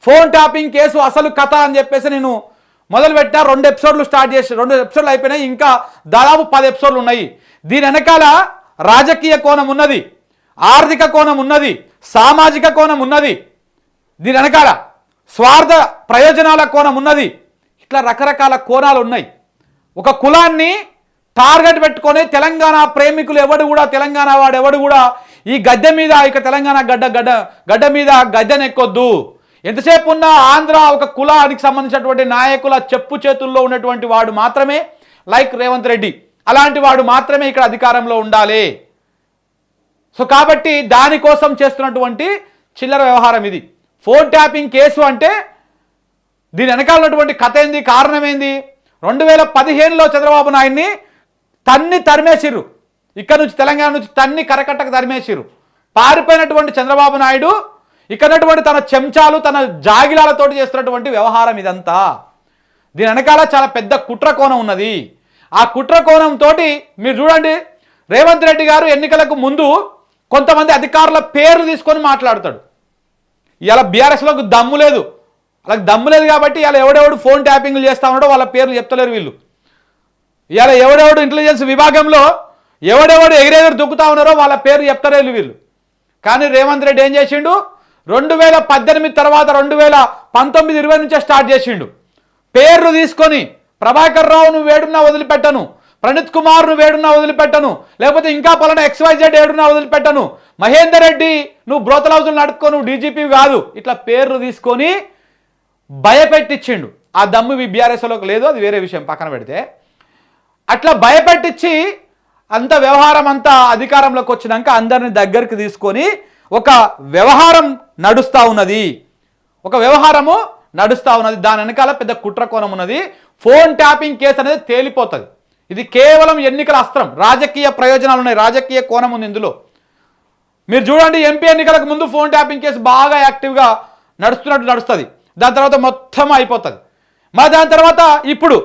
Phone tapping case అసలు కథ అని చెప్పేసి నేను మొదలుపెట్టిన 2 ఎపిసోడ్లు స్టార్ట్ చేసి 2 ఎపిసోడ్లు అయిపోయినాయి, ఇంకా దాదాపు 10 ఎపిసోడ్లు ఉన్నాయి. దీని వెనకాల రాజకీయ కోణం ఉన్నది, ఆర్థిక కోణం ఉన్నది, సామాజిక కోణం ఉన్నది, దీని వెనకాల స్వార్థ ప్రయోజనాల కోణం ఉన్నది. ఇట్లా రకరకాల కోణాలు ఉన్నాయి. ఒక కులాన్ని టార్గెట్ పెట్టుకొని తెలంగాణ ప్రేమికులు ఎవడు కూడా, తెలంగాణ వాడు ఎవడు కూడా ఈ గద్దె మీద, ఇక తెలంగాణ గడ్డ మీద గద్దెనెక్కొద్దు. ఎంతసేపు ఉన్న ఆంధ్ర ఒక కులానికి సంబంధించినటువంటి నాయకుల చెప్పు చేతుల్లో ఉన్నటువంటి వాడు మాత్రమే, లైక్ రేవంత్ రెడ్డి అలాంటి వాడు మాత్రమే ఇక్కడ అధికారంలో ఉండాలి. సో కాబట్టి దానికోసం చేస్తున్నటువంటి చిల్లర వ్యవహారం ఇది. ఫోన్ ట్యాపింగ్ కేసు అంటే దీని వెనకాల ఉన్నటువంటి కథ ఏంది, కారణం ఏంది? 2015లో చంద్రబాబు నాయుడిని తరిమేసిర్రు, ఇక్కడ నుంచి తెలంగాణ నుంచి కరకట్టకు తరిమేసిర్రు. పారిపోయినటువంటి చంద్రబాబు నాయుడు ఇక్కడటువంటి తన చెంచాలు, తన జాగిలాలతోటి చేస్తున్నటువంటి వ్యవహారం ఇదంతా. దీని వెనకాల చాలా పెద్ద కుట్ర కోణం ఉన్నది. ఆ కుట్ర కోణంతో మీరు చూడండి, రేవంత్ రెడ్డి గారు ఎన్నికలకు ముందు కొంతమంది అధికారుల పేర్లు తీసుకొని మాట్లాడతాడు. ఇలా బీఆర్ఎస్లోకి దమ్ము లేదు, వాళ్ళకి దమ్ము లేదు కాబట్టి ఇలా ఎవడెవడు ఫోన్ ట్యాపింగ్లు చేస్తూ ఉన్నాడో వాళ్ళ పేర్లు చెప్తలేరు వీళ్ళు. ఇలా ఎవడెవడు ఇంటెలిజెన్స్ విభాగంలో ఎవడెవడు ఎగిరెగిరి దొక్కుతా ఉన్నారో వాళ్ళ పేర్లు చెప్తలేరు వీళ్ళు. కానీ రేవంత్ రెడ్డి ఏం చేసిండు, 2018 తర్వాత 2019-20 నుంచే స్టార్ట్ చేసిండు. పేర్లు తీసుకొని ప్రభాకర్ రావు నువ్వు వేడున్నా వదిలిపెట్టను, ప్రణీత్ కుమార్ నువ్వు వేడున్నా వదిలిపెట్టను, లేకపోతే ఇంకా పలానా XYZ ఏడున్నా వదిలిపెట్టను, మహేందర్ రెడ్డి నువ్వు బ్రోతల్ హౌజులు నడుపుకో, నువ్వు డీజీపీ కాదు, ఇట్లా పేర్లు తీసుకొని భయపెట్టించిండు. ఆ దమ్ము బీఆర్ఎస్లోకి లేదు, అది వేరే విషయం పక్కన పెడితే. అట్లా భయపెట్టించి అంత వ్యవహారం అంతా అధికారంలోకి వచ్చినాక అందరిని దగ్గరికి తీసుకొని ఒక వ్యవహారం నడుస్తూ ఉన్నది, దాని వెనకాల పెద్ద కుట్ర కోణం ఉన్నది. ఫోన్ ట్యాపింగ్ కేసు అనేది తేలిపోతుంది. ఇది కేవలం ఎన్నికల అస్త్రం, రాజకీయ ప్రయోజనాలు ఉన్నాయి, రాజకీయ కోణం ఉంది ఇందులో. మీరు చూడండి, ఎంపీ ఎన్నికలకు ముందు ఫోన్ ట్యాపింగ్ కేసు బాగా యాక్టివ్గా నడుస్తుంది, దాని తర్వాత మొత్తం అయిపోతుంది. మరి దాని తర్వాత ఇప్పుడు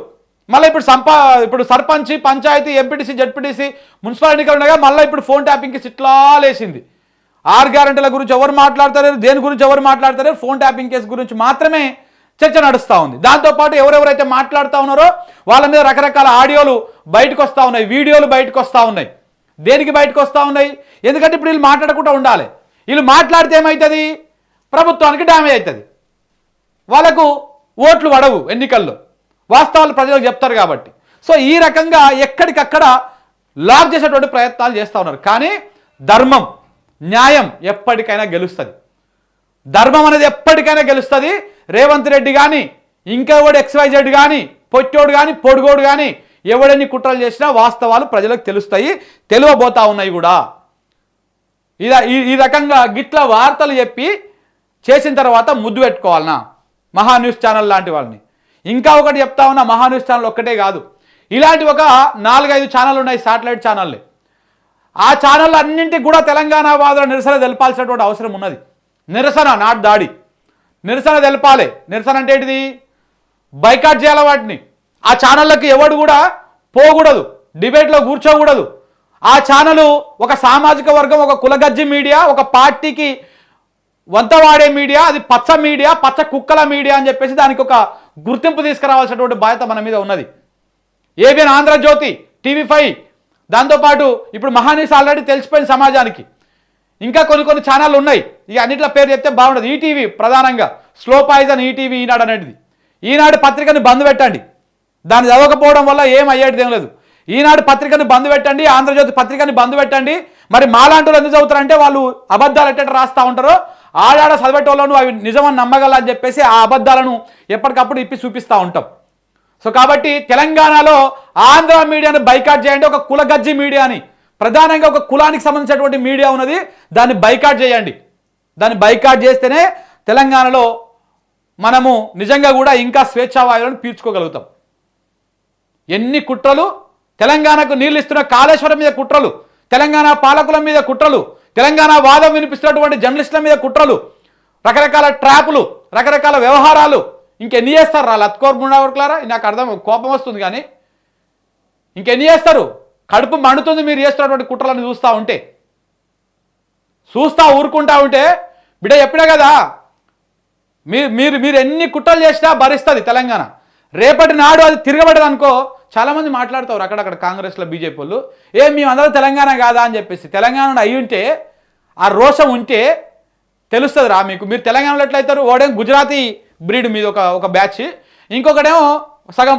sarpanch, panchayati, MPTC, ZPTC, municipal ఎన్నికలు ఉండగా మళ్ళీ ఇప్పుడు ఫోన్ ట్యాపింగ్ కేసు ఇట్లా లేచింది. 6 గ్యారెంటీల గురించి ఎవరు మాట్లాడతారు, దేని గురించి ఎవరు మాట్లాడతారు, ఫోన్ ట్యాపింగ్ కేసు గురించి మాత్రమే చర్చ నడుస్తూ ఉంది. దాంతోపాటు ఎవరెవరైతే మాట్లాడుతూ ఉన్నారో వాళ్ళ మీద రకరకాల ఆడియోలు బయటకు వస్తూ ఉన్నాయి, వీడియోలు బయటకు వస్తూ ఉన్నాయి. దేనికి బయటకు వస్తూ ఉన్నాయి? ఎందుకంటే ఇప్పుడు వీళ్ళు మాట్లాడకుండా ఉండాలి. వీళ్ళు మాట్లాడితే ఏమవుతుంది, ప్రభుత్వానికి డ్యామేజ్ అవుతుంది, వాళ్ళకు ఓట్లు పడవు ఎన్నికల్లో, వాస్తవాలు ప్రజలకు చెప్తారు కాబట్టి. సో ఈ రకంగా ఎక్కడికక్కడ లాక్ చేసేటువంటి ప్రయత్నాలు చేస్తూ ఉన్నారు. కానీ ధర్మం, న్యాయం ఎప్పటికైనా గెలుస్తుంది, ధర్మం అనేది ఎప్పటికైనా గెలుస్తుంది. రేవంత్ రెడ్డి కానీ, ఇంకెవడు XYZ కానీ, పొట్టోడు కానీ, పొడుగోడు కానీ ఎవడన్ని కుట్రలు చేసినా వాస్తవాలు ప్రజలకు తెలుస్తాయి, తెలియబోతా ఉన్నాయి కూడా. ఈ రకంగా గిట్ల వార్తలు చెప్పి చేసిన తర్వాత ముద్దు పెట్టుకోవాలనా మహా న్యూస్ ఛానల్ లాంటి వాళ్ళని. ఇంకా ఒకటి చెప్తా ఉన్నా, మహా న్యూస్ ఛానల్ ఒక్కటే కాదు, ఇలాంటి ఒక 4-5 ఛానళ్ళు ఉన్నాయి, శాటిలైట్ ఛానళ్ళే. ఆ ఛానళ్ళు అన్నింటికి కూడా తెలంగాణ వాదుల నిరసన తెలపాల్సినటువంటి అవసరం ఉన్నది. నిరసన, నాట్ దాడి, నిరసన తెలపాలి. నిరసన అంటే ఏంటిది? బైకాట్ చేయాలి వాటిని. ఆ ఛానళ్ళకి ఎవడు కూడా పోకూడదు, డిబేట్లో కూర్చోకూడదు. ఆ ఛానలు ఒక సామాజిక వర్గం, ఒక కులగజ్జి మీడియా, ఒక పార్టీకి వంతవాడే మీడియా, అది పచ్చ మీడియా, పచ్చ కుక్కల మీడియా అని చెప్పేసి దానికి ఒక గుర్తింపు తీసుకురావాల్సినటువంటి బాధ్యత మన మీద ఉన్నది. ఏబిఎన్, ఆంధ్రజ్యోతి, TV5, దాంతోపాటు ఇప్పుడు మహాన్యూస్ ఆల్రెడీ తెలిసిపోయిన సమాజానికి. ఇంకా కొన్ని ఛానళ్ళు ఉన్నాయి, ఇక అన్నింటిలో పేరు చెప్తే బాగుంటుంది. ఈటీవీ ప్రధానంగా స్లో పాయిజన్, ఈటీవీ, ఈనాడు అనేది. ఈనాడు పత్రికని బంద్ పెట్టండి, దాన్ని చదవకపోవడం వల్ల ఏం అయ్యేది ఏం లేదు. ఈనాడు పత్రికని బంద్ పెట్టండి, ఆంధ్రజ్యోతి పత్రికని బంద్ పెట్టండి. మరి మాలాంటి వాళ్ళు ఎందుకు చదువుతారంటే వాళ్ళు అబద్ధాలు ఎట్ట రాస్తూ ఉంటారో ఆడాడ చదివేటోళ్ళను అవి నిజమని నమ్మగలని చెప్పేసి ఆ అబద్ధాలను ఎప్పటికప్పుడు ఇప్పి చూపిస్తూ ఉంటాం. సో కాబట్టి తెలంగాణలో ఆంధ్ర మీడియాను బైకాట్ చేయండి, ఒక కులగజ్జి మీడియాని, ప్రధానంగా ఒక కులానికి సంబంధించినటువంటి మీడియా ఉన్నది, దాన్ని బైకాట్ చేయండి. దాన్ని బైకాట్ చేస్తేనే తెలంగాణలో మనము నిజంగా కూడా ఇంకా స్వేచ్ఛావాయువులను పీల్చుకోగలుగుతాం. ఎన్ని కుట్రలు, తెలంగాణకు నీళ్ళు ఇస్తున్న కాళేశ్వరం మీద కుట్రలు, తెలంగాణ పాలకుల మీద కుట్రలు, తెలంగాణ వాదం వినిపిస్తున్నటువంటి జర్నలిస్టుల మీద కుట్రలు, రకరకాల ట్రాపులు, రకరకాల వ్యవహారాలు. ఇంకెన్ని చేస్తారు రా లత్కోర్ ముండావర్కులారా? నాకు అర్థం, కోపం వస్తుంది. కానీ ఇంకెన్ని చేస్తారు? కడుపు మండుతుంది మీరు చేస్తున్నటువంటి కుట్రలను చూస్తూ ఊరుకుంటా ఉంటే. బిడ్డ చెప్పినా కదా, మీరు మీరు మీరు ఎన్ని కుట్రలు చేసినా భరిస్తుంది తెలంగాణ. రేపటి నాడు అది తిరగబడదు అనుకో, చాలామంది మాట్లాడతారు అక్కడక్కడ కాంగ్రెస్లో బీజేపీ వాళ్ళు, మేమందరం తెలంగాణ కాదా అని చెప్పేసి. తెలంగాణ అయ్యి ఉంటే, ఆ రోషం ఉంటే తెలుస్తుంది రా మీకు. మీరు తెలంగాణలో ఎట్లయితారు? ఓడేం గుజరాతీ బ్రీడ్ మీద ఒక బ్యాచ్, ఇంకొకటేమో సగం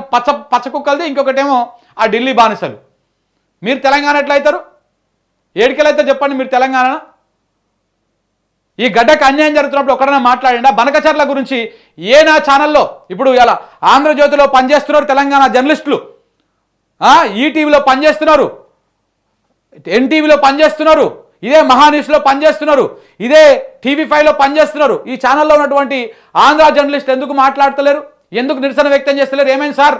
పచ్చ కుక్కలది, ఇంకొకటేమో ఆ ఢిల్లీ బానిసలు. మీరు తెలంగాణ ఎట్లయితారు? ఏడికెళ్ళైతే చెప్పండి మీరు తెలంగాణ. ఈ గడ్డకు అన్యాయం జరుగుతున్నప్పుడు ఒకడైనా మాట్లాడిండా? బనకచర్ల గురించి నా ఛానల్లో ఇప్పుడు ఇలా ఆంధ్రజ్యోతిలో పనిచేస్తున్నారు తెలంగాణ జర్నలిస్టులు, ఈటీవీలో పనిచేస్తున్నారు, ఎన్టీవీలో పనిచేస్తున్నారు, ఇదే మహాన్యూస్లో పనిచేస్తున్నారు, ఇదే టీవీ5లో పనిచేస్తున్నారు. ఈ ఛానల్లో ఉన్నటువంటి ఆంధ్ర జర్నలిస్టులు ఎందుకు మాట్లాడతలేరు? ఎందుకు నిరసన వ్యక్తం చేస్తలేరు? ఏమైంది సార్,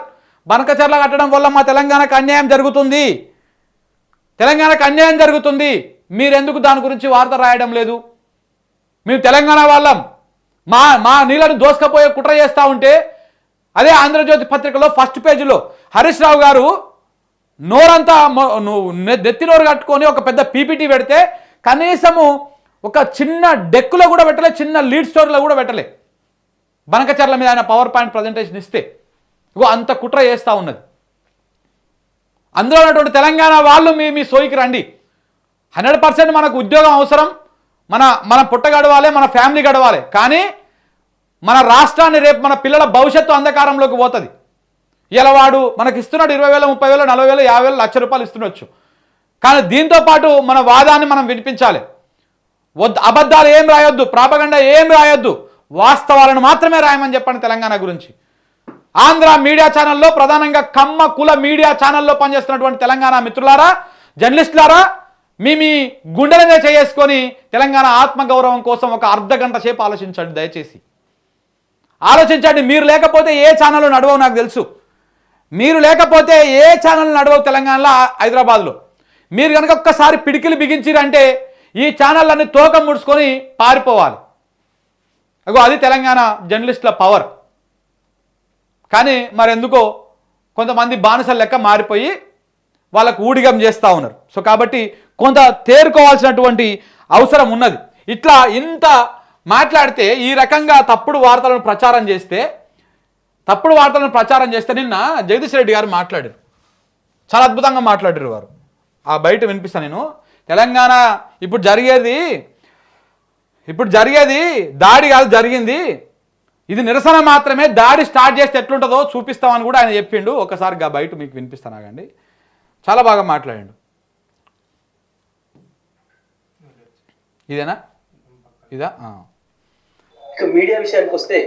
బనకచర్ల కట్టడం వల్ల మా తెలంగాణకు అన్యాయం జరుగుతుంది, తెలంగాణకు అన్యాయం జరుగుతుంది, మీరెందుకు దాని గురించి వార్త రాయడం లేదు? మేము తెలంగాణ వాళ్ళం, మా నీళ్ళను దోసుకపోయే కుట్ర చేస్తూ ఉంటే, అదే ఆంధ్రజ్యోతి పత్రికలో ఫస్ట్ పేజీలో హరీష్ రావు గారు నోరంతా నెత్తినోరు కట్టుకొని ఒక పెద్ద పీపీటీ పెడితే, కనీసము ఒక చిన్న డెక్కులో కూడా పెట్టలే, చిన్న లీడ్ స్టోరీలో కూడా పెట్టలే. బనకచర్ల మీద ఆయన పవర్ పాయింట్ ప్రజెంటేషన్ ఇస్తే ఇగో అంత కుట్ర చేస్తూ ఉన్నది. అందులో ఉన్నటువంటి తెలంగాణ వాళ్ళు మీ సోయికి రండి. 100% మనకు ఉద్యోగం అవసరం, మన పుట్ట గడవాలి, మన ఫ్యామిలీ గడవాలి. కానీ మన రాష్ట్రాన్ని రేపు మన పిల్లల భవిష్యత్తు అంధకారంలోకి పోతుంది. ఇలా వాడు మనకి ఇస్తున్నాడు 20,000, 30,000, 40,000, 50,000, ₹1,00,000 ఇస్తుండొచ్చు. కానీ దీంతో పాటు మన వాదాన్ని మనం వినిపించాలి. అబద్ధాలు ఏం రాయొద్దు, ప్రాపగండా ఏం రాయొద్దు, వాస్తవాలను మాత్రమే రాయమని చెప్పండి తెలంగాణ గురించి. ఆంధ్ర మీడియా ఛానల్లో, ప్రధానంగా కమ్మ కుల మీడియా ఛానల్లో పనిచేస్తున్నటువంటి తెలంగాణ మిత్రులారా, జర్నలిస్టులారా, మీ గుండెలనే చేసుకొని తెలంగాణ ఆత్మగౌరవం కోసం ఒక అర్ధగంట సేపు ఆలోచించండి. దయచేసి ఆలోచించండి. మీరు లేకపోతే ఏ ఛానల్ నడవవు నాకు తెలుసు. మీరు లేకపోతే ఏ ఛానల్ నడవవు తెలంగాణలో, హైదరాబాద్లో. మీరు కనుక ఒక్కసారి పిడికిలు బిగించిరంటే ఈ ఛానళ్ళన్నీ తోకం ముడుచుకొని పారిపోవాలి. అగో అది తెలంగాణ జర్నలిస్టుల పవర్. కానీ మరెందుకో కొంతమంది బానిసల లెక్క మారిపోయి వాళ్ళకు ఊడిగం చేస్తూ ఉన్నారు. సో కాబట్టి కొంత తేరుకోవాల్సినటువంటి అవసరం ఉన్నది. ఇట్లా ఇంత మాట్లాడితే, ఈ రకంగా తప్పుడు వార్తలను ప్రచారం చేస్తే నిన్న జగదీష్ రెడ్డి గారు మాట్లాడారు, చాలా అద్భుతంగా మాట్లాడారు వారు. ఆ బయట వినిపిస్తాను నేను. తెలంగాణ ఇప్పుడు జరిగేది దాడి కాదు, జరిగింది ఇది నిరసన మాత్రమే, దాడి స్టార్ట్ చేస్తే ఎట్లుంటుందో చూపిస్తామని కూడా ఆయన చెప్పిండు. ఒకసారి బయట మీకు వినిపిస్తాను ఆగండి. చాలా బాగా మాట్లాడిండు. ఇదేనా? ఇదా? మీడియా విషయానికి వస్తే